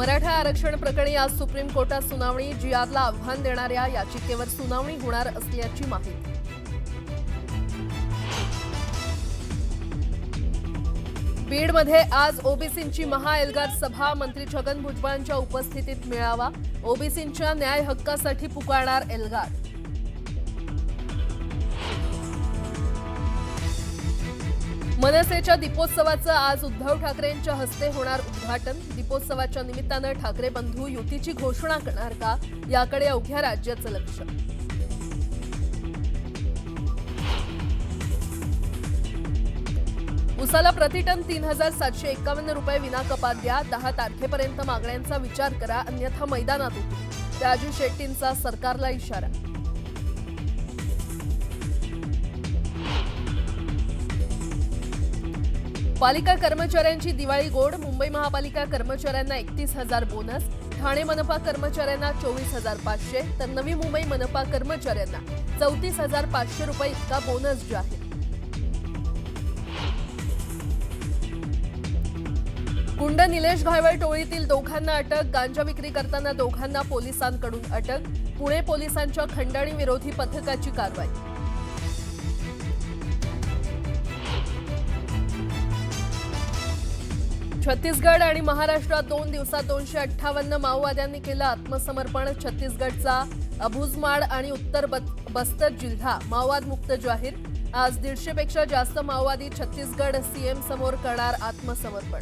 मराठा आरक्षण प्रकरणी आज सुप्रीम कोर्टात सुनावणी। जियादला आव्हान देणाऱ्या याचिकेवर सुनावणी होणार असल्याची माहिती। बीडमध्ये आज ओबीसींची महाएल्गार सभा। मंत्री छगन भुजबळांच्या उपस्थितीत मेळावा। ओबीसींच्या न्याय हक्कासाठी पुकारणार एल्गार। मनसेच्या दीपोत्सवाचं आज उद्धव ठाकरेंच्या हस्ते होणार उद्घाटन। दीपोत्सवाच्या निमित्तानं ठाकरे बंधू युतीची घोषणा करणार का, याकडे अवघ्या राज्याचं लक्ष। उसाला प्रतिटन 3751 रुपये विना कपात द्या। 10 तारखेपर्यंत मागण्यांचा विचार करा, अन्यथा मैदानात उतरू। राजू शेट्टींचा सरकारला इशारा। पालिका कर्मचाऱ्यांची दिवाळी गोड। मुंबई महापालिका कर्मचाऱ्यांना 31,000 बोनस। ठाणे मनपा कर्मचाऱ्यांना 24,500 तर नवी मुंबई मनपा कर्मचाऱ्यांना 34,500 रुपये इतका बोनस जाहीर। गुंड निलेश घायवळ टोळीतील दोघांना अटक। गांजा विक्री करताना दोघांना पोलिसांकडून अटक। पुणे पोलिसांच्या खंडणी विरोधी पथकाची कारवाई। छत्तीसगड आणि महाराष्ट्रात 2 दिवसात 258 माओवाद्यांनी केलं आत्मसमर्पण। छत्तीसगडचा अबुझमाड आणि उत्तर बस्तर जिल्हा माओवाद मुक्त जाहीर। आज 150 पेक्षा जास्त माओवादी छत्तीसगड सीएम समोर करणार आत्मसमर्पण।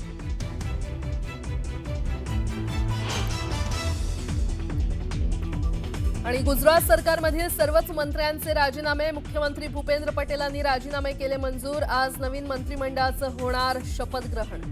आणि गुजरात सरकारमधील सर्वच मंत्र्यांचे राजीनामे। मुख्यमंत्री भूपेंद्र पटेलांनी राजीनामे केले मंजूर। आज नवीन मंत्रिमंडळाचं होणार शपथ ग्रहण।